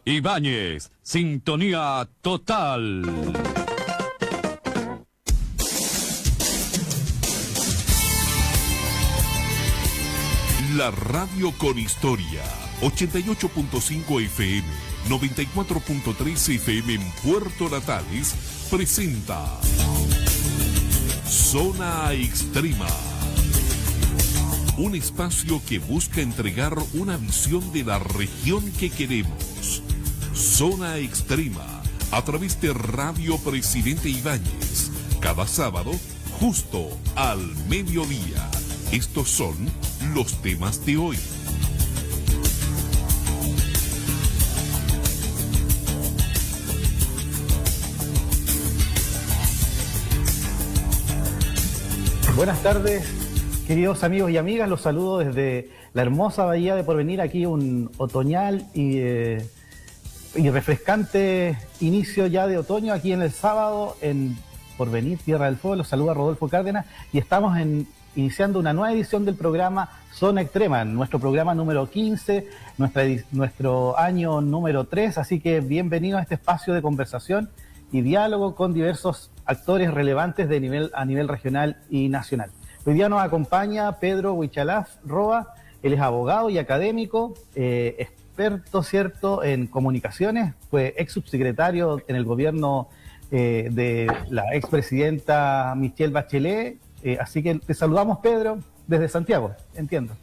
Ibáñez, sintonía total. La radio con historia, 88.5 FM, 94.3 FM en Puerto Natales, presenta Zona Extrema. Un espacio que busca entregar una visión de la región que queremos. Zona Extrema, a través de Radio Presidente Ibáñez, cada sábado, justo al mediodía. Estos son los temas de hoy. Buenas tardes, queridos amigos y amigas. Los saludo desde la hermosa bahía de Porvenir. Aquí un otoñal y refrescante inicio ya de otoño aquí en el sábado en Porvenir, Tierra del Fuego. Los saluda Rodolfo Cárdenas y estamos iniciando una nueva edición del programa Zona Extrema, nuestro programa número 15, nuestro año número 3, así que bienvenidos a este espacio de conversación y diálogo con diversos actores relevantes a nivel regional y nacional. Hoy día nos acompaña Pedro Huichalaf Roa. Él es abogado y académico, experto, ¿cierto?, en comunicaciones, fue ex subsecretario en el gobierno de la expresidenta Michelle Bachelet, así que te saludamos, Pedro, desde Santiago, entiendo.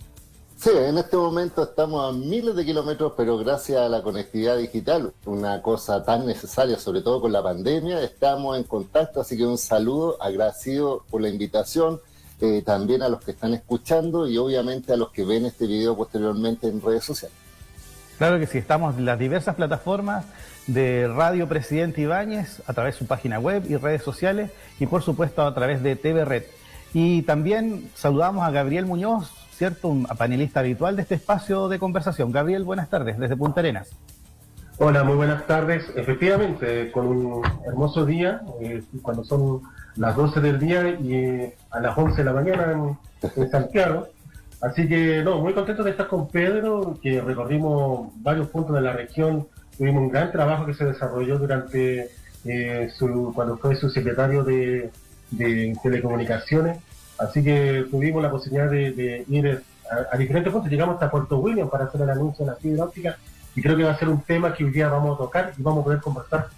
Sí, en este momento estamos a miles de kilómetros, pero gracias a la conectividad digital, una cosa tan necesaria, sobre todo con la pandemia, estamos en contacto, así que un saludo, agradecido por la invitación, también a los que están escuchando y obviamente a los que ven este video posteriormente en redes sociales. Claro que sí, estamos en las diversas plataformas de Radio Presidente Ibáñez, a través de su página web y redes sociales, y por supuesto a través de TV Red. Y también saludamos a Gabriel Muñoz, ¿cierto?, un panelista habitual de este espacio de conversación. Gabriel, buenas tardes, desde Punta Arenas. Hola, muy buenas tardes. Efectivamente, con un hermoso día, cuando son las 12 del día y a las 11 de la mañana en Santiago. Así que, muy contento de estar con Pedro, que recorrimos varios puntos de la región. Tuvimos un gran trabajo que se desarrolló durante cuando fue su secretario de Telecomunicaciones. Así que tuvimos la posibilidad de ir a diferentes puntos. Llegamos hasta Puerto William para hacer el anuncio de la fibra óptica y creo que va a ser un tema que hoy día vamos a tocar y vamos a poder conversar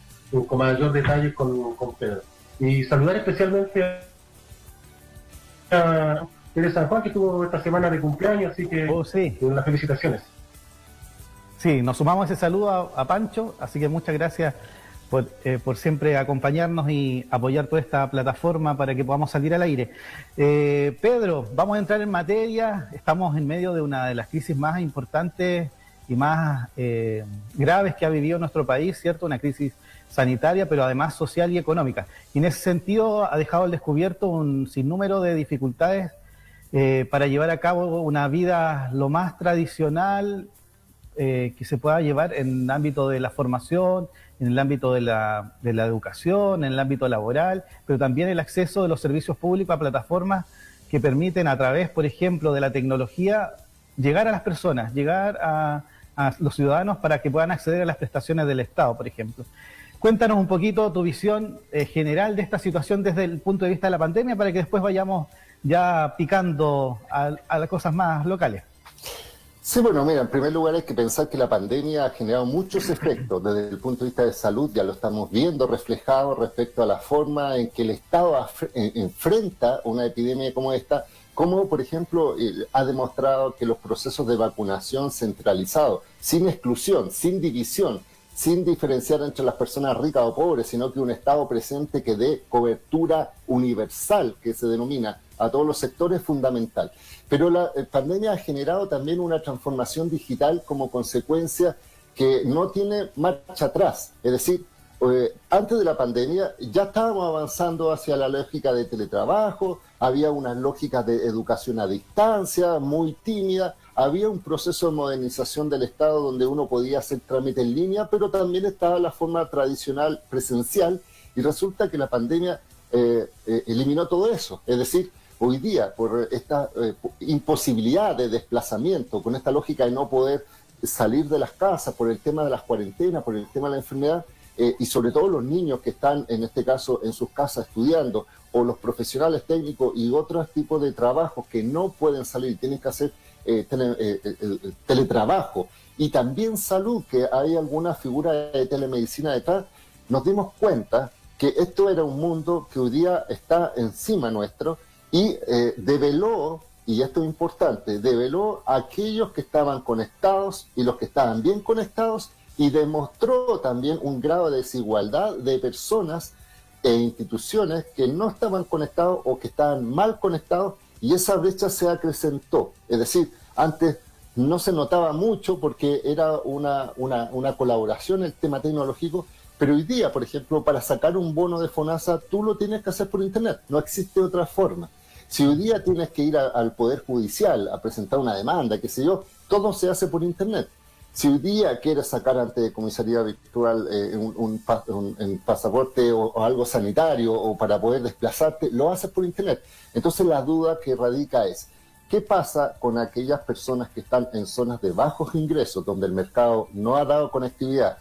con mayor detalle con Pedro. Y saludar especialmente a Teresa San Juan, que tuvo esta semana de cumpleaños, así que sí, las felicitaciones. Sí, nos sumamos ese saludo a Pancho, así que muchas gracias por siempre acompañarnos y apoyar toda esta plataforma para que podamos salir al aire. Pedro, vamos a entrar en materia. Estamos en medio de una de las crisis más importantes y más graves que ha vivido nuestro país, ¿cierto? Una crisis sanitaria, pero además social y económica. Y en ese sentido ha dejado al descubierto un sinnúmero de dificultades para llevar a cabo una vida lo más tradicional que se pueda llevar en el ámbito de la formación, en el ámbito de la educación, en el ámbito laboral, pero también el acceso de los servicios públicos a plataformas que permiten a través, por ejemplo, de la tecnología, llegar a las personas, llegar a los ciudadanos para que puedan acceder a las prestaciones del Estado, por ejemplo. Cuéntanos un poquito tu visión general de esta situación desde el punto de vista de la pandemia para que después vayamos ya picando a las cosas más locales. Sí, bueno, mira, en primer lugar hay que pensar que la pandemia ha generado muchos efectos desde el punto de vista de salud, ya lo estamos viendo reflejado respecto a la forma en que el Estado enfrenta una epidemia como esta, como por ejemplo ha demostrado que los procesos de vacunación centralizados, sin exclusión, sin división, sin diferenciar entre las personas ricas o pobres, sino que un Estado presente que dé cobertura universal, que se denomina, a todos los sectores, fundamental. Pero la pandemia ha generado también una transformación digital como consecuencia que no tiene marcha atrás. Es decir, antes de la pandemia ya estábamos avanzando hacia la lógica de teletrabajo, había unas lógicas de educación a distancia muy tímida, había un proceso de modernización del Estado donde uno podía hacer trámite en línea, pero también estaba la forma tradicional presencial, y resulta que la pandemia eliminó todo eso. Es decir, hoy día, por esta imposibilidad de desplazamiento, con esta lógica de no poder salir de las casas por el tema de las cuarentenas, por el tema de la enfermedad, y sobre todo los niños que están, en este caso, en sus casas estudiando, o los profesionales técnicos y otros tipos de trabajos que no pueden salir, tienen que hacer teletrabajo, y también salud, que hay alguna figura de telemedicina detrás, nos dimos cuenta que esto era un mundo que hoy día está encima nuestro y develó, y esto es importante, develó a aquellos que estaban conectados y los que estaban bien conectados, y demostró también un grado de desigualdad de personas e instituciones que no estaban conectados o que estaban mal conectados, y esa brecha se acrecentó. Es decir, antes no se notaba mucho porque era una colaboración el tema tecnológico, pero hoy día, por ejemplo, para sacar un bono de FONASA, tú lo tienes que hacer por Internet, no existe otra forma. Si hoy día tienes que ir al Poder Judicial a presentar una demanda, qué sé yo, todo se hace por Internet. Si hoy día quieres sacar ante comisaría virtual un pasaporte o algo sanitario o para poder desplazarte, lo haces por Internet. Entonces la duda que radica es, ¿qué pasa con aquellas personas que están en zonas de bajos ingresos, donde el mercado no ha dado conectividad,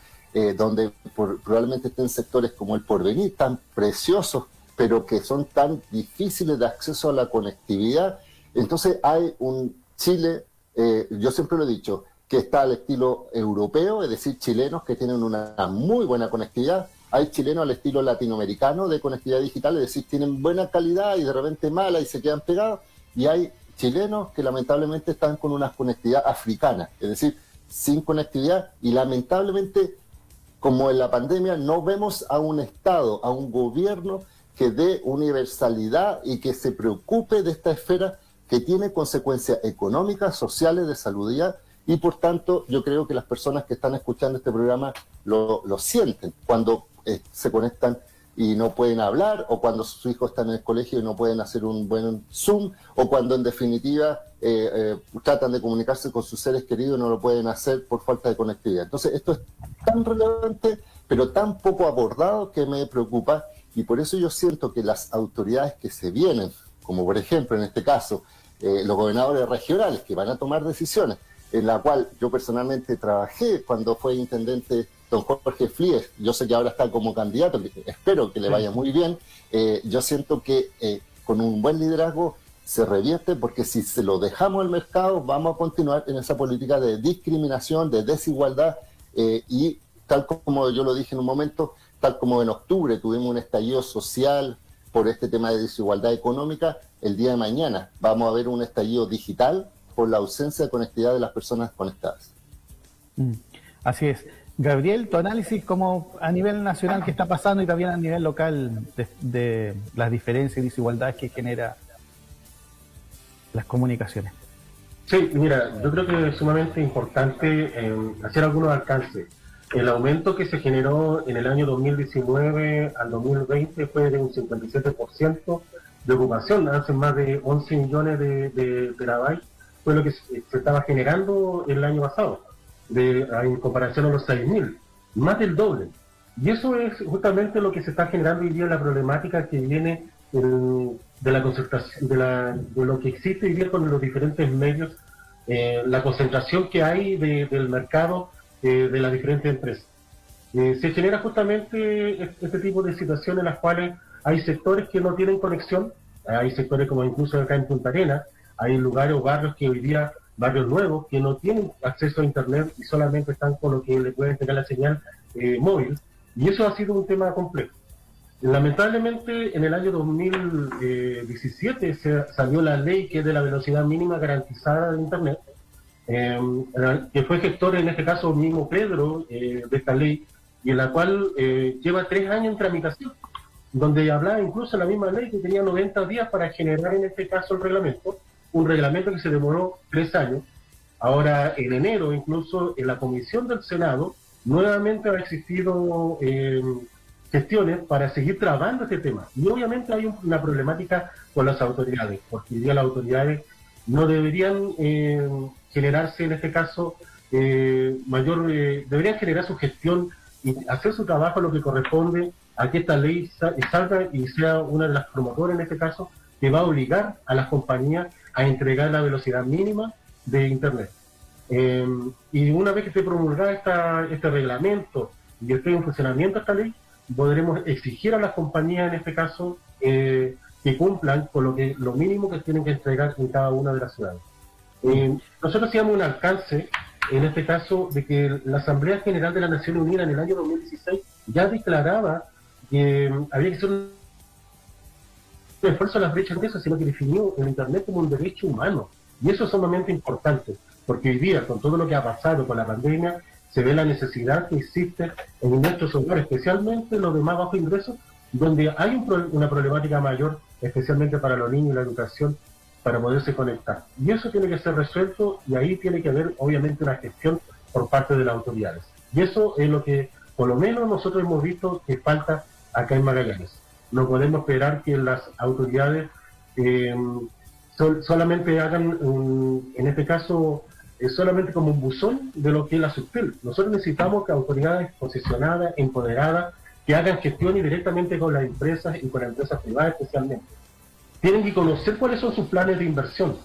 donde probablemente estén sectores como el Porvenir, tan preciosos, pero que son tan difíciles de acceso a la conectividad? Entonces hay un Chile, yo siempre lo he dicho, que está al estilo europeo, es decir, chilenos que tienen una muy buena conectividad. Hay chilenos al estilo latinoamericano de conectividad digital, es decir, tienen buena calidad y de repente mala y se quedan pegados. Y hay chilenos que lamentablemente están con una conectividad africana, es decir, sin conectividad, y lamentablemente, como en la pandemia, no vemos a un Estado, a un gobierno que dé universalidad y que se preocupe de esta esfera que tiene consecuencias económicas, sociales, de salubridad. Y por tanto, yo creo que las personas que están escuchando este programa lo sienten cuando se conectan y no pueden hablar, o cuando sus hijos están en el colegio y no pueden hacer un buen Zoom, o cuando en definitiva tratan de comunicarse con sus seres queridos y no lo pueden hacer por falta de conectividad. Entonces esto es tan relevante, pero tan poco abordado, que me preocupa, y por eso yo siento que las autoridades que se vienen, como por ejemplo en este caso los gobernadores regionales, que van a tomar decisiones, en la cual yo personalmente trabajé cuando fue intendente don Jorge Flies, yo sé que ahora está como candidato, espero que le vaya muy bien. Yo siento que con un buen liderazgo se revierte, porque si se lo dejamos al mercado, vamos a continuar en esa política de discriminación, de desigualdad, y tal como yo lo dije en un momento, tal como en octubre tuvimos un estallido social por este tema de desigualdad económica, el día de mañana vamos a ver un estallido digital por la ausencia de conectividad de las personas conectadas. Así es. Gabriel, tu análisis como a nivel nacional, ¿qué está pasando? Y también a nivel local, de las diferencias y desigualdades que genera las comunicaciones. Sí, mira, yo creo que es sumamente importante hacer algunos alcances. El aumento que se generó en el año 2019 al 2020 fue de un 57% de ocupación, hace más de 11 millones de terabytes, fue lo que se estaba generando el año pasado, en comparación a los 6.000, más del doble. Y eso es justamente lo que se está generando hoy día, la problemática que viene de la concentración, de lo que existe hoy día con los diferentes medios, la concentración que hay del mercado de las diferentes empresas. Se genera justamente este tipo de situaciones en las cuales hay sectores que no tienen conexión, hay sectores como incluso acá en Punta Arenas, hay lugares o barrios que hoy día, barrios nuevos, que no tienen acceso a Internet y solamente están con lo que le pueden tener la señal móvil, y eso ha sido un tema complejo. Lamentablemente, en el año 2017 se salió la ley que es de la velocidad mínima garantizada de Internet, que fue gestor en este caso mismo Pedro de esta ley, y en la cual lleva 3 años en tramitación, donde hablaba incluso la misma ley que tenía 90 días para generar en este caso el reglamento, un reglamento que se demoró 3 años. Ahora en enero, incluso en la comisión del Senado, nuevamente ha existido gestiones para seguir trabajando este tema. Y obviamente hay una problemática con las autoridades, porque hoy día las autoridades no deberían generarse en este caso deberían generar su gestión y hacer su trabajo, lo que corresponde a que esta ley salga y sea una de las promotoras en este caso, que va a obligar a las compañías a entregar la velocidad mínima de Internet. Y una vez que esté promulgada este reglamento y esté en funcionamiento esta ley, podremos exigir a las compañías, en este caso, que cumplan con lo mínimo que tienen que entregar en cada una de las ciudades. Nosotros hacíamos un alcance, en este caso, de que la Asamblea General de las Naciones Unidas en el año 2016 ya declaraba que había que hacer un esfuerzo a las brechas de eso, sino que definió el Internet como un derecho humano. Y eso es sumamente importante, porque hoy día, con todo lo que ha pasado con la pandemia, se ve la necesidad que existe en nuestros hogares, especialmente los de más bajo ingresos, donde hay una problemática mayor, especialmente para los niños y la educación, para poderse conectar. Y eso tiene que ser resuelto, y ahí tiene que haber, obviamente, una gestión por parte de las autoridades. Y eso es lo que, por lo menos, nosotros hemos visto que falta acá en Magallanes. No podemos esperar que las autoridades solamente hagan, en este caso, solamente como un buzón de lo que es la SUCTEL. Nosotros necesitamos que autoridades posicionadas, empoderadas, que hagan gestión y directamente con las empresas y con las empresas privadas especialmente. Tienen que conocer cuáles son sus planes de inversión,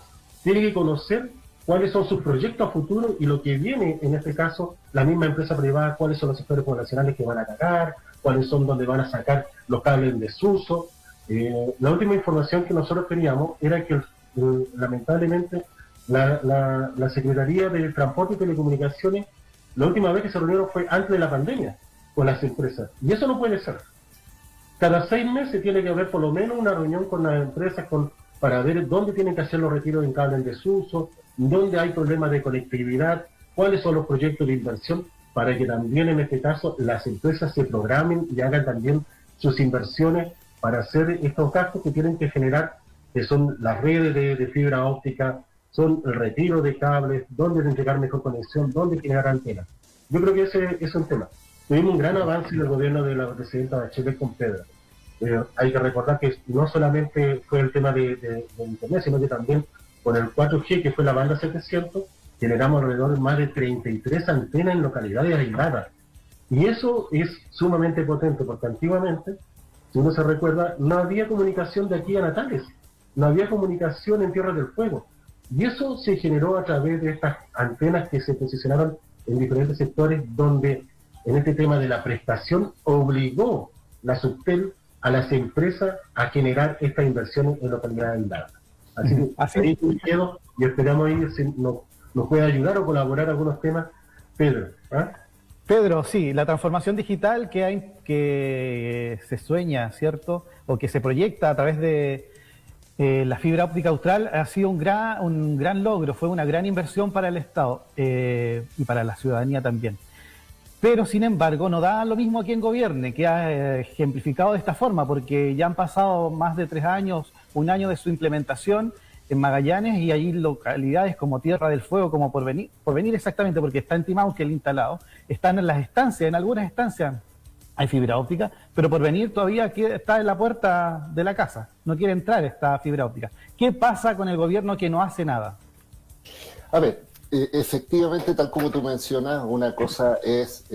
tienen que conocer cuáles son sus proyectos a futuro y lo que viene, en este caso, la misma empresa privada, cuáles son los sectores poblacionales que van a cagar, cuáles son donde van a sacar los cables en desuso. La última información que nosotros teníamos era que lamentablemente la Secretaría de Transporte y Telecomunicaciones, la última vez que se reunieron fue antes de la pandemia con las empresas, y eso no puede ser. Cada 6 meses tiene que haber por lo menos una reunión con las empresas para ver dónde tienen que hacer los retiros en cable en desuso, dónde hay problemas de conectividad, cuáles son los proyectos de inversión, para que también en este caso las empresas se programen y hagan también sus inversiones para hacer estos gastos que tienen que generar, que son las redes de fibra óptica, son el retiro de cables, dónde entregar mejor conexión, dónde generar antenas. Yo creo que ese es un tema. Tuvimos un gran avance en el gobierno de la presidenta Bachelet con Pedro. Hay que recordar que no solamente fue el tema de Internet, sino que también con el 4G, que fue la banda 700, generamos alrededor de más de 33 antenas en localidades aisladas. Y eso es sumamente potente, porque antiguamente, si uno se recuerda, no había comunicación de aquí a Natales, no había comunicación en Tierra del Fuego. Y eso se generó a través de estas antenas que se posicionaron en diferentes sectores, donde en este tema de la prestación obligó la SUCTEL a las empresas a generar estas inversiones en localidades aisladas. Así que ahí me quedo y esperamos ahí si nos puede ayudar o colaborar algunos temas. Pedro, ¿ah? Pedro, sí, la transformación digital que se sueña, ¿cierto? O que se proyecta a través de la fibra óptica austral ha sido un gran logro, fue una gran inversión para el Estado y para la ciudadanía también. Pero, sin embargo, no da lo mismo a quien gobierne, que ha ejemplificado de esta forma, porque ya han pasado más de 3 años, 1 año de su implementación en Magallanes, y hay localidades como Tierra del Fuego, como Porvenir exactamente, porque está en Timauque el instalado, están en las estancias, en algunas estancias hay fibra óptica, pero Porvenir todavía está en la puerta de la casa, no quiere entrar esta fibra óptica. ¿Qué pasa con el gobierno que no hace nada? A ver, efectivamente, tal como tú mencionas, una cosa es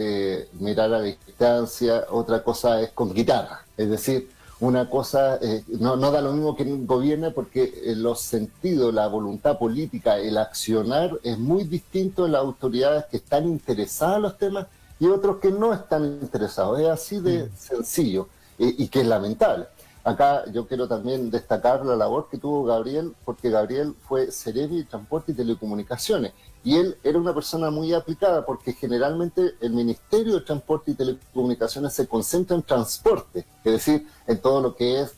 mirar a distancia, otra cosa es con guitarra. Es decir, una cosa no da lo mismo que gobierne, porque los sentidos, la voluntad política, el accionar es muy distinto en las autoridades que están interesadas en los temas y otros que no están interesados. Es así de sencillo y que es lamentable. Acá yo quiero también destacar la labor que tuvo Gabriel, porque Gabriel fue Seremi de Transporte y Telecomunicaciones, y él era una persona muy aplicada, porque generalmente el Ministerio de Transporte y Telecomunicaciones se concentra en transporte, es decir, en todo lo que es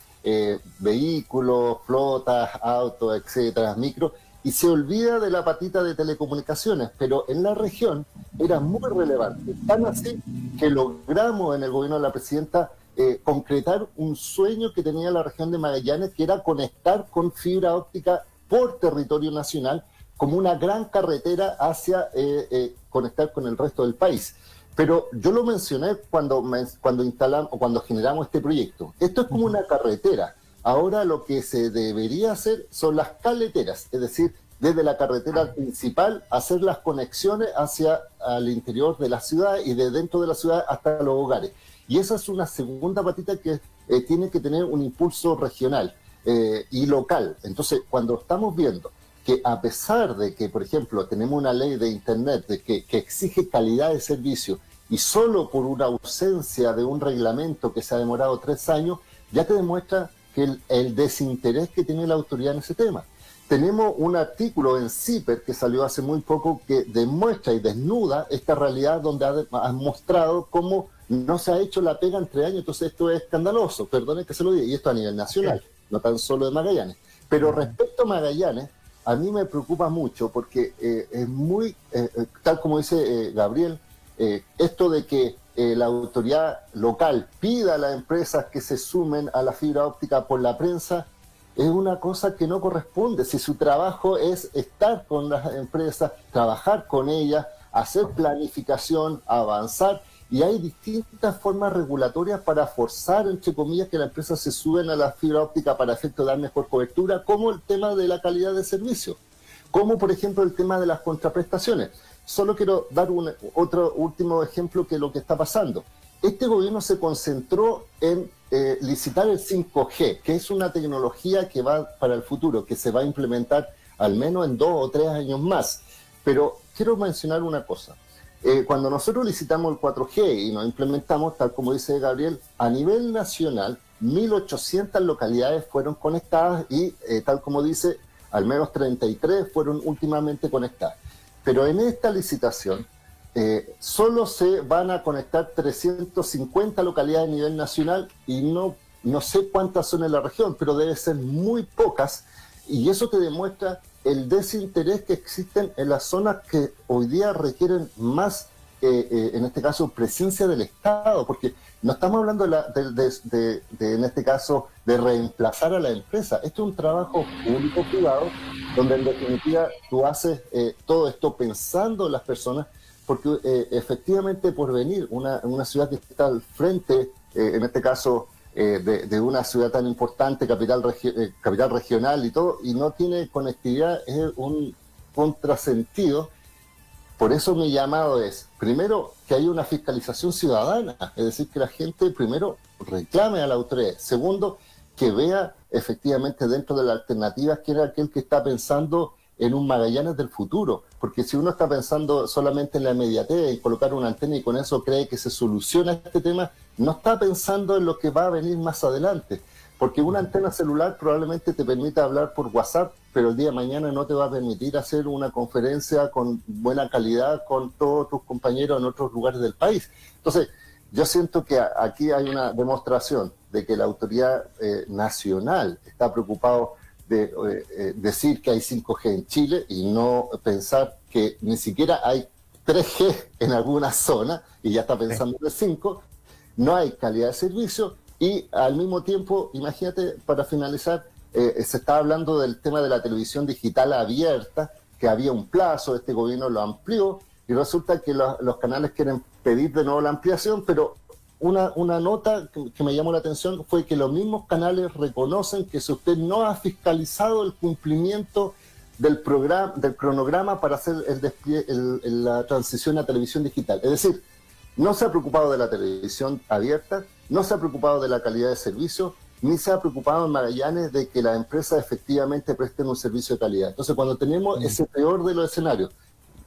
vehículos, flotas, autos, etcétera, micro, y se olvida de la patita de telecomunicaciones, pero en la región era muy relevante, tan así que logramos en el gobierno de la presidenta concretar un sueño que tenía la región de Magallanes, que era conectar con fibra óptica por territorio nacional como una gran carretera hacia conectar con el resto del país. Pero yo lo mencioné cuando instalamos o cuando generamos este proyecto. Esto es como una carretera. Ahora lo que se debería hacer son las caleteras, es decir, desde la carretera principal hacer las conexiones hacia el interior de la ciudad y de dentro de la ciudad hasta los hogares. Y esa es una segunda patita que tiene que tener un impulso regional y local. Entonces, cuando estamos viendo que a pesar de que, por ejemplo, tenemos una ley de Internet que exige calidad de servicio y solo por una ausencia de un reglamento que se ha demorado 3 años, ya te demuestra que el desinterés que tiene la autoridad en ese tema. Tenemos un artículo en CIPER que salió hace muy poco que demuestra y desnuda esta realidad donde ha mostrado cómo no se ha hecho la pega en 3 años. Entonces esto es escandaloso, perdone que se lo diga, y esto a nivel nacional, no tan solo de Magallanes. Pero respecto a Magallanes, a mí me preocupa mucho porque es muy, tal como dice Gabriel, esto de que la autoridad local pida a las empresas que se sumen a la fibra óptica por la prensa, es una cosa que no corresponde. Si su trabajo es estar con las empresas, trabajar con ellas, hacer planificación, avanzar, y hay distintas formas regulatorias para forzar, entre comillas, que las empresas se suben a la fibra óptica para efecto de dar mejor cobertura, como el tema de la calidad de servicio, como por ejemplo el tema de las contraprestaciones. Solo quiero dar otro último ejemplo que lo que está pasando. Este gobierno se concentró en licitar el 5G, que es una tecnología que va para el futuro, que se va a implementar al menos en 2 o 3 años más. Pero quiero mencionar una cosa. Cuando nosotros licitamos el 4G y nos implementamos, tal como dice Gabriel, a nivel nacional, 1.800 localidades fueron conectadas y, tal como dice, al menos 33 fueron últimamente conectadas. Pero en esta licitación, solo se van a conectar 350 localidades a nivel nacional y no sé cuántas son en la región, pero debe ser muy pocas, y eso te demuestra el desinterés que existen en las zonas que hoy día requieren más, en este caso, presencia del Estado, porque no estamos hablando en este caso, de reemplazar a la empresa. Esto es un trabajo público-privado, donde en definitiva tú haces todo esto pensando en las personas, porque efectivamente por venir una ciudad que está al frente, en este caso, de una ciudad tan importante, capital regional y todo, y no tiene conectividad, es un contrasentido. Por eso mi llamado es, primero, que haya una fiscalización ciudadana, es decir, que la gente primero reclame a la autoridad. Segundo, que vea efectivamente dentro de las alternativas quién es aquel que está pensando en un Magallanes del futuro, porque si uno está pensando solamente en la inmediatez, en colocar una antena y con eso cree que se soluciona este tema, no está pensando en lo que va a venir más adelante, porque una antena celular probablemente te permita hablar por WhatsApp, pero el día de mañana no te va a permitir hacer una conferencia con buena calidad con todos tus compañeros en otros lugares del país. Entonces, yo siento que aquí hay una demostración de que la autoridad nacional está preocupado de decir que hay 5G en Chile y no pensar que ni siquiera hay 3G en alguna zona y ya está pensando en el 5, no hay calidad de servicio y al mismo tiempo, imagínate, para finalizar, se está hablando del tema de la televisión digital abierta, que había un plazo, este gobierno lo amplió y resulta que los canales quieren pedir de nuevo la ampliación, pero una nota que me llamó la atención fue que los mismos canales reconocen que si usted no ha fiscalizado el cumplimiento del cronograma para hacer la transición a televisión digital. Es decir, no se ha preocupado de la televisión abierta, no se ha preocupado de la calidad de servicio, ni se ha preocupado en Magallanes de que las empresas efectivamente presten un servicio de calidad. Entonces, cuando tenemos ese peor de los escenarios,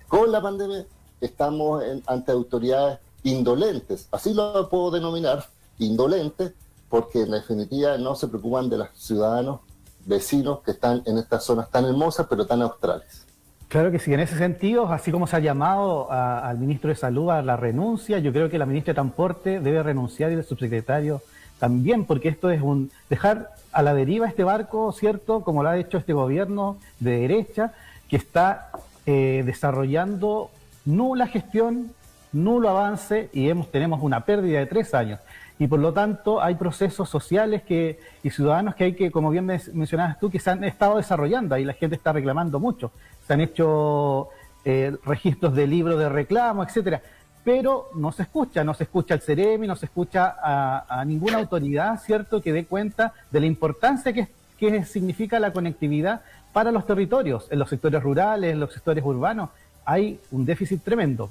con la pandemia, estamos ante autoridades indolentes, así lo puedo denominar, indolentes, porque en definitiva no se preocupan de los ciudadanos, vecinos que están en estas zonas tan hermosas pero tan australes. Claro que sí, en ese sentido, así como se ha llamado al ministro de Salud a la renuncia, yo creo que la ministra de Transporte debe renunciar y el subsecretario también, porque esto es dejar a la deriva este barco, ¿cierto?, como lo ha hecho este gobierno de derecha, que está desarrollando nula gestión, nulo avance y tenemos una pérdida de 3 años. Y por lo tanto hay procesos sociales y ciudadanos que hay que, como bien mencionabas tú, que se han estado desarrollando. Ahí la gente está reclamando mucho. Se han hecho registros de libros de reclamo, etcétera. Pero no se escucha al CEREMI, no se escucha a ninguna autoridad, ¿cierto?, que dé cuenta de la importancia que significa la conectividad para los territorios, en los sectores rurales, en los sectores urbanos. Hay un déficit tremendo.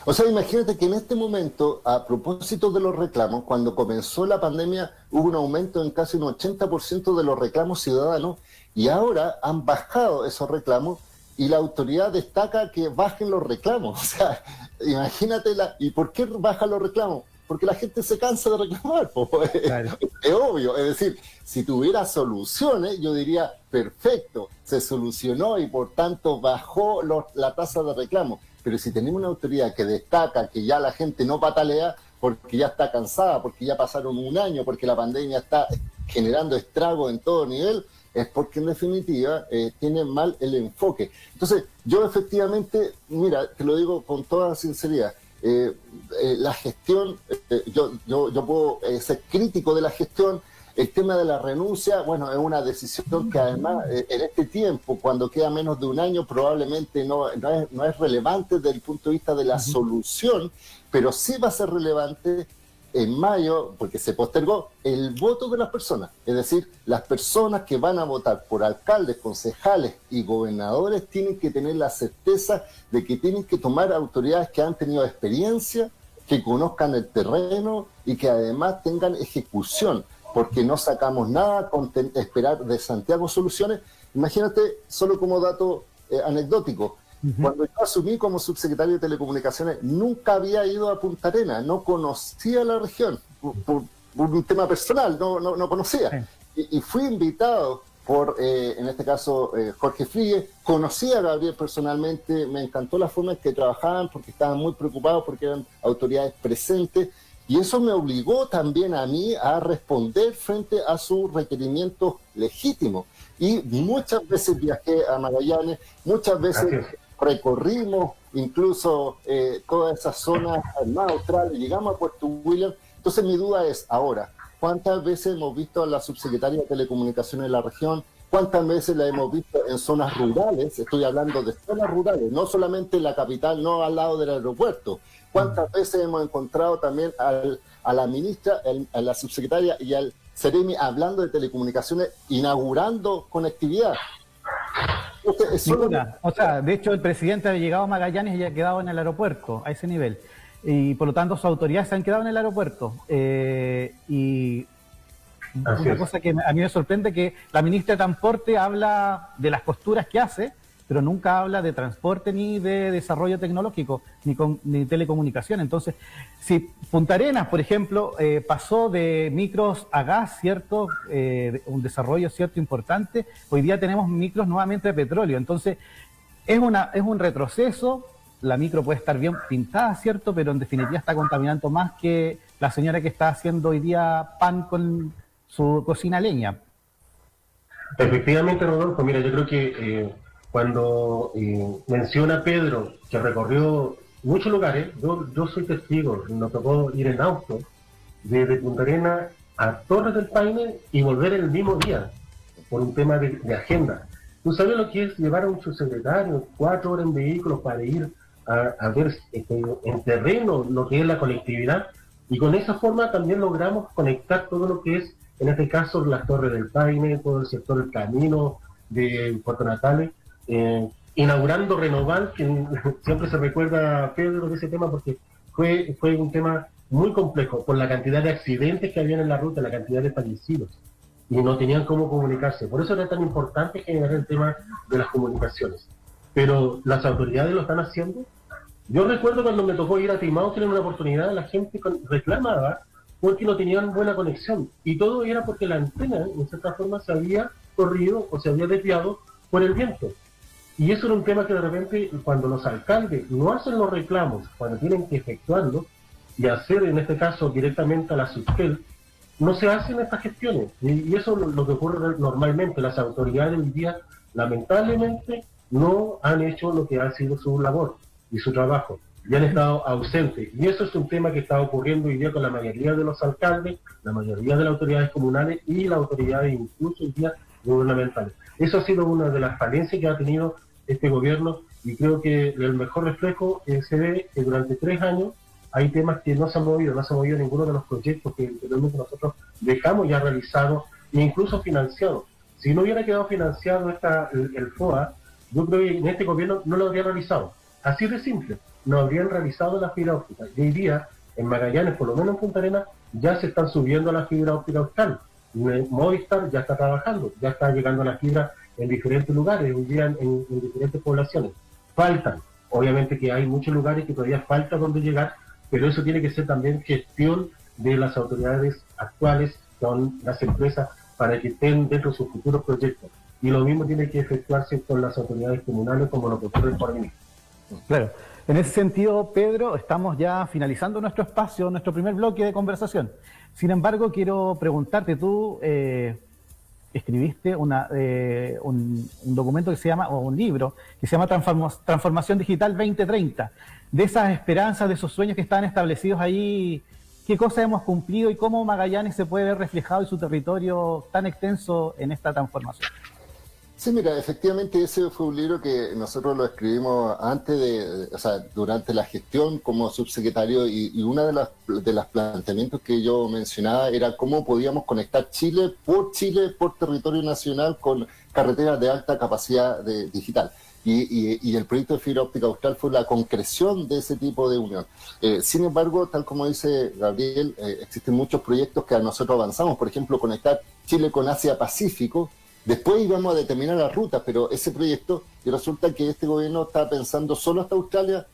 O sea, imagínate que en este momento, a propósito de los reclamos, cuando comenzó la pandemia hubo un aumento en casi un 80% de los reclamos ciudadanos Y ahora han bajado esos reclamos y la autoridad destaca que bajen los reclamos. O sea, imagínate, ¿y por qué bajan los reclamos? Porque la gente se cansa de reclamar, claro. Es obvio. Es decir, si tuviera soluciones, yo diría, perfecto, se solucionó y por tanto bajó la tasa de reclamo. Pero si tenemos una autoridad que destaca que ya la gente no patalea porque ya está cansada, porque ya pasaron un año, porque la pandemia está generando estragos en todo nivel, es porque en definitiva tiene mal el enfoque. Entonces, yo efectivamente, mira, te lo digo con toda sinceridad, la gestión, yo puedo ser crítico de la gestión. El tema de la renuncia, bueno, es una decisión que además en este tiempo, cuando queda menos de un año, probablemente no es relevante desde el punto de vista de la solución, pero sí va a ser relevante en mayo, porque se postergó, el voto de las personas. Es decir, las personas que van a votar por alcaldes, concejales y gobernadores tienen que tener la certeza de que tienen que tomar autoridades que han tenido experiencia, que conozcan el terreno y que además tengan ejecución, porque no sacamos nada con esperar de Santiago soluciones. Imagínate, solo como dato anecdótico, cuando yo asumí como subsecretario de Telecomunicaciones, nunca había ido a Punta Arenas, no conocía la región, por un tema personal, no conocía. Y fui invitado por, en este caso, Jorge Frigue. Conocí a Gabriel personalmente, me encantó la forma en que trabajaban, porque estaban muy preocupados, porque eran autoridades presentes, y eso me obligó también a mí a responder frente a sus requerimientos legítimos. Y muchas veces viajé a Magallanes, muchas veces recorrimos incluso toda esa zona más austral, llegamos a Puerto William. Entonces mi duda es ahora, ¿cuántas veces hemos visto a la subsecretaria de Telecomunicaciones de la región? ¿Cuántas veces la hemos visto en zonas rurales? Estoy hablando de zonas rurales, no solamente en la capital, no al lado del aeropuerto. ¿Cuántas veces hemos encontrado también a la ministra, a la subsecretaria y al Seremi hablando de telecomunicaciones, inaugurando conectividad? O sea, de hecho el presidente había llegado a Magallanes y ya quedado en el aeropuerto, a ese nivel. Y por lo tanto sus autoridades se han quedado en el aeropuerto. Y una cosa que a mí me sorprende, que la ministra de Transporte habla de las costuras que hace, pero nunca habla de transporte ni de desarrollo tecnológico, ni telecomunicación. Entonces, si Punta Arenas, por ejemplo, pasó de micros a gas, ¿cierto? Un desarrollo, ¿cierto?, importante. Hoy día tenemos micros nuevamente de petróleo. Entonces, es un retroceso. La micro puede estar bien pintada, ¿cierto?, pero en definitiva está contaminando más que la señora que está haciendo hoy día pan con su cocina a leña. Efectivamente, Rodolfo, mira, yo creo que cuando menciona Pedro que recorrió muchos lugares, yo soy testigo, nos tocó ir en auto desde Punta Arenas a Torres del Paine y volver el mismo día, por un tema de agenda. ¿Tú sabes lo que es llevar a un subsecretario 4 horas en vehículos para ir a ver en terreno lo que es la conectividad? Y con esa forma también logramos conectar todo lo que es, en este caso, las Torres del Paine, todo el sector del camino de Puerto Natales, inaugurando Renoval, que siempre se recuerda a Pedro de ese tema porque fue un tema muy complejo por la cantidad de accidentes que habían en la ruta, la cantidad de fallecidos, y no tenían cómo comunicarse. Por eso era tan importante generar el tema de las comunicaciones. Pero las autoridades lo están haciendo. Yo recuerdo cuando me tocó ir a Timao, tener una oportunidad, la gente reclamaba porque no tenían buena conexión, y todo era porque la antena, en cierta forma, se había corrido o se había desviado por el viento. Y eso era un tema que de repente, cuando los alcaldes no hacen los reclamos, cuando tienen que efectuarlo, y hacer en este caso directamente a la Subtel, no se hacen estas gestiones. Y eso es lo que ocurre normalmente. Las autoridades hoy día, lamentablemente, no han hecho lo que ha sido su labor y su trabajo, y han estado ausentes. Y eso es un tema que está ocurriendo hoy día con la mayoría de los alcaldes, la mayoría de las autoridades comunales y las autoridades incluso hoy día gubernamentales. Eso ha sido una de las falencias que ha tenido este gobierno, y creo que el mejor reflejo se ve que durante 3 años hay temas que no se han movido ninguno de los proyectos que realmente nosotros dejamos ya realizados e incluso financiados. Si no hubiera quedado financiado el FOA, yo creo que en este gobierno no lo habría realizado. Así de simple, no habrían realizado la fibra óptica. Y hoy día, en Magallanes, por lo menos en Punta Arenas, ya se están subiendo a la fibra óptica austral. Movistar ya está trabajando, ya está llegando a la fibra en diferentes lugares, hoy día en diferentes poblaciones. Faltan, obviamente que hay muchos lugares que todavía falta donde llegar, pero eso tiene que ser también gestión de las autoridades actuales, con las empresas, para que estén dentro de sus futuros proyectos. Y lo mismo tiene que efectuarse con las autoridades comunales, como lo que ocurre por mí. Claro. En ese sentido, Pedro, estamos ya finalizando nuestro espacio, nuestro primer bloque de conversación. Sin embargo, quiero preguntarte, tú escribiste un documento que se llama, o un libro, que se llama Transformación Digital 2030. De esas esperanzas, de esos sueños que están establecidos ahí, ¿qué cosas hemos cumplido y cómo Magallanes se puede ver reflejado en su territorio tan extenso en esta transformación? Sí, mira, efectivamente ese fue un libro que nosotros lo escribimos durante la gestión como subsecretario, y una de los planteamientos que yo mencionaba era cómo podíamos conectar Chile por territorio nacional con carreteras de alta capacidad digital. Y el proyecto de fibra óptica austral fue la concreción de ese tipo de unión. Sin embargo, tal como dice Gabriel, existen muchos proyectos que a nosotros avanzamos, por ejemplo, conectar Chile con Asia-Pacífico. Después íbamos a determinar las rutas, pero ese proyecto, y resulta que este gobierno está pensando solo hasta Australia,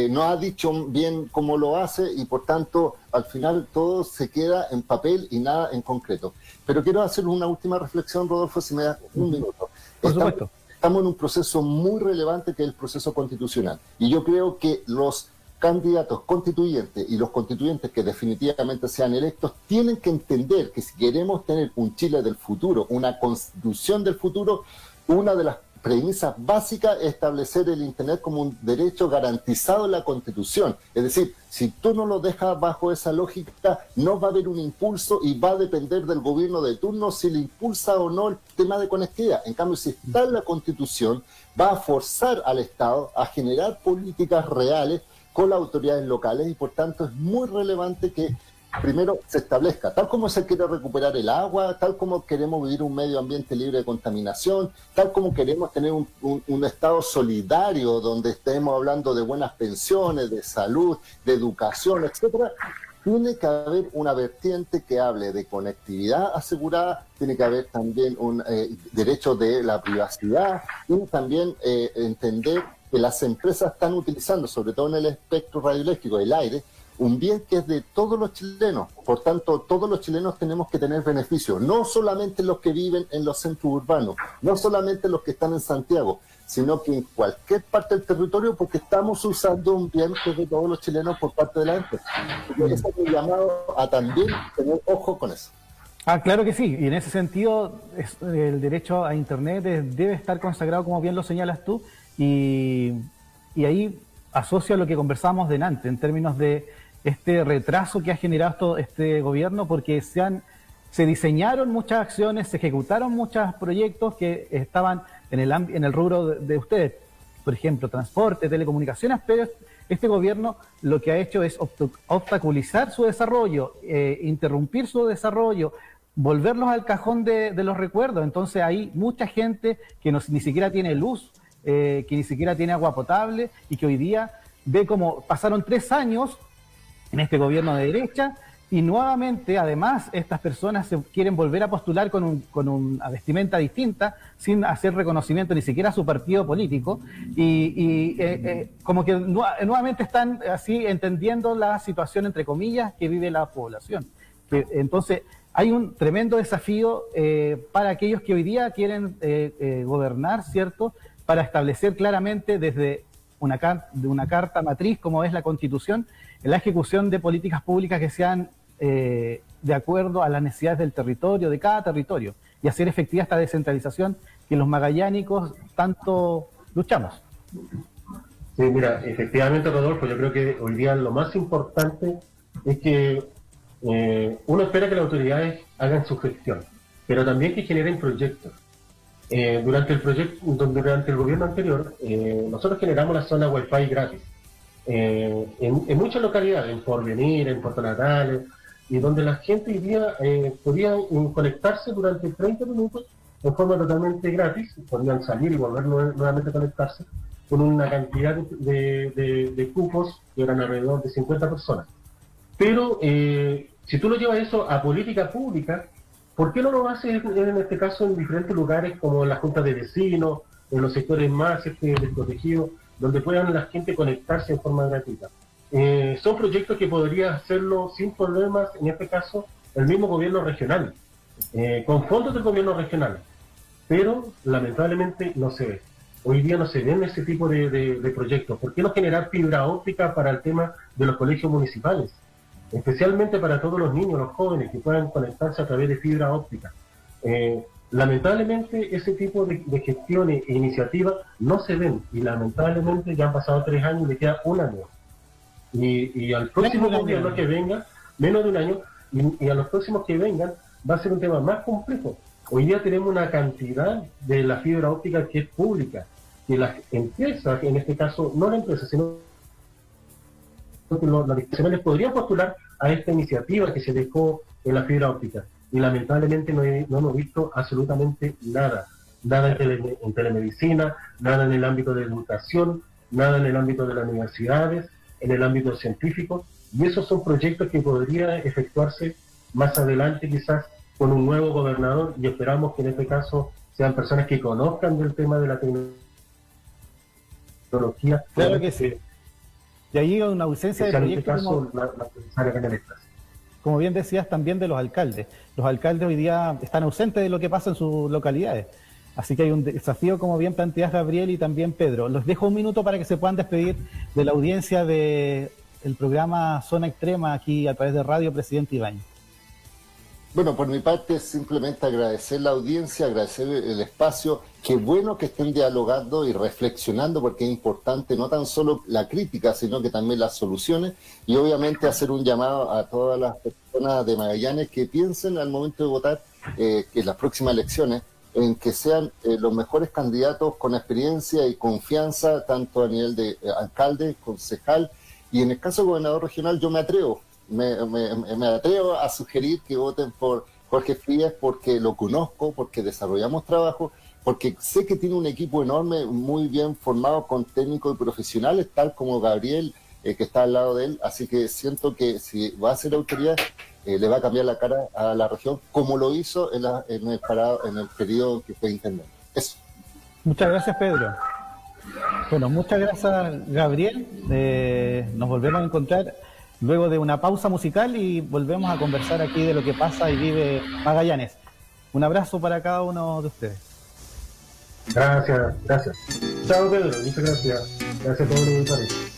no ha dicho bien cómo lo hace, y por tanto, al final todo se queda en papel y nada en concreto. Pero quiero hacer una última reflexión, Rodolfo, si me das un minuto. Por supuesto. Estamos en un proceso muy relevante, que es el proceso constitucional. Y yo creo que los candidatos constituyentes y los constituyentes que definitivamente sean electos tienen que entender que si queremos tener un Chile del futuro, una constitución del futuro, una de las premisas básicas es establecer el Internet como un derecho garantizado en la Constitución. Es decir, si tú no lo dejas bajo esa lógica, no va a haber un impulso, y va a depender del gobierno de turno si le impulsa o no el tema de conectividad. En cambio, si está en la Constitución, va a forzar al Estado a generar políticas reales con las autoridades locales, y por tanto es muy relevante que primero se establezca, tal como se quiere recuperar el agua, tal como queremos vivir un medio ambiente libre de contaminación, tal como queremos tener un Estado solidario donde estemos hablando de buenas pensiones, de salud, de educación, etcétera. Tiene que haber una vertiente que hable de conectividad asegurada, tiene que haber también un derecho de la privacidad, y también entender que las empresas están utilizando, sobre todo en el espectro radioeléctrico, el aire, un bien que es de todos los chilenos. Por tanto, todos los chilenos tenemos que tener beneficios, no solamente los que viven en los centros urbanos, no solamente los que están en Santiago, sino que en cualquier parte del territorio, porque estamos usando un bien que es de todos los chilenos por parte de la empresa. Ese es un llamado a también tener ojo con eso. Claro que sí, y en ese sentido el derecho a Internet debe estar consagrado, como bien lo señalas tú, y ahí asocio a lo que conversamos delante en términos de este retraso que ha generado este gobierno, porque se diseñaron muchas acciones, se ejecutaron muchos proyectos que estaban en el rubro de ustedes, por ejemplo, transporte, telecomunicaciones, pero este gobierno lo que ha hecho es obstaculizar su desarrollo, interrumpir su desarrollo, volverlos al cajón de los recuerdos. Entonces hay mucha gente que ni siquiera tiene luz, que ni siquiera tiene agua potable, y que hoy día ve como pasaron 3 años en este gobierno de derecha, y nuevamente, además, estas personas se quieren volver a postular con una vestimenta distinta, sin hacer reconocimiento ni siquiera a su partido político, y como que nuevamente están así entendiendo la situación, entre comillas, que vive la población. Entonces, hay un tremendo desafío para aquellos que hoy día quieren gobernar, ¿cierto?, para establecer claramente desde una carta matriz, como es la Constitución, la ejecución de políticas públicas que sean de acuerdo a las necesidades del territorio, de cada territorio, y hacer efectiva esta descentralización que los magallánicos tanto luchamos. Sí, mira, efectivamente, Rodolfo, yo creo que hoy día lo más importante es que uno espera que las autoridades hagan su gestión, pero también que generen proyectos. Durante el gobierno anterior, nosotros generamos la zona Wi-Fi gratis en muchas localidades, en Porvenir, en Puerto Natales, y donde la gente hoy día podía conectarse durante 30 minutos de forma totalmente gratis, podían salir y volver nuevamente a conectarse con una cantidad de cupos que eran alrededor de 50 personas. Pero si tú lo llevas eso a política pública, ¿Por qué no lo hace en este caso en diferentes lugares como en las juntas de vecinos, en los sectores más desprotegidos, donde puedan la gente conectarse en forma gratuita? Son proyectos que podría hacerlo sin problemas, en este caso, el mismo gobierno regional, con fondos del gobierno regional, pero lamentablemente no se ve. Hoy día no se ven ese tipo de proyectos. ¿Por qué no generar fibra óptica para el tema de los colegios municipales? Especialmente para todos los niños, los jóvenes, que puedan conectarse a través de fibra óptica. Lamentablemente ese tipo de gestiones e iniciativas no se ven, y lamentablemente ya han pasado 3 años y le queda 1 año. Y al próximo gobierno que venga, menos de 1 año, y a los próximos que vengan, va a ser un tema más complejo. Hoy día tenemos una cantidad de la fibra óptica que es pública, que las empresas, en este caso, no la empresa, sino que los profesionales podrían postular a esta iniciativa que se dejó en la fibra óptica. Y lamentablemente no hemos visto absolutamente nada. Nada en telemedicina, nada en el ámbito de educación, nada en el ámbito de las universidades, en el ámbito científico. Y esos son proyectos que podrían efectuarse más adelante, quizás con un nuevo gobernador, y esperamos que en este caso sean personas que conozcan del tema de la tecnología. Claro que sí. Y ahí hay una ausencia de proyectos, como bien decías, también de los alcaldes. Los alcaldes hoy día están ausentes de lo que pasa en sus localidades. Así que hay un desafío, como bien planteas, Gabriel, y también Pedro. Los dejo un minuto para que se puedan despedir de la audiencia del programa Zona Extrema aquí a través de Radio Presidente Ibáñez. Bueno, por mi parte, simplemente agradecer la audiencia, agradecer el espacio. Qué bueno que estén dialogando y reflexionando, porque es importante no tan solo la crítica, sino que también las soluciones. Y obviamente hacer un llamado a todas las personas de Magallanes que piensen al momento de votar que en las próximas elecciones, en que sean los mejores candidatos con experiencia y confianza, tanto a nivel de alcalde, concejal, y en el caso de gobernador regional yo me atrevo a sugerir que voten por Jorge Frías, porque lo conozco, porque desarrollamos trabajo, porque sé que tiene un equipo enorme, muy bien formado con técnicos y profesionales, tal como Gabriel, que está al lado de él. Así que siento que si va a ser autoridad, le va a cambiar la cara a la región, como lo hizo en el periodo que fue intendente. Eso. Muchas gracias, Pedro. Bueno, muchas gracias, Gabriel. Nos volvemos a encontrar luego de una pausa musical y volvemos a conversar aquí de lo que pasa y vive Magallanes. Un abrazo para cada uno de ustedes. Gracias. Chao, Pedro. Muchas gracias. Gracias a todos los voluntarios.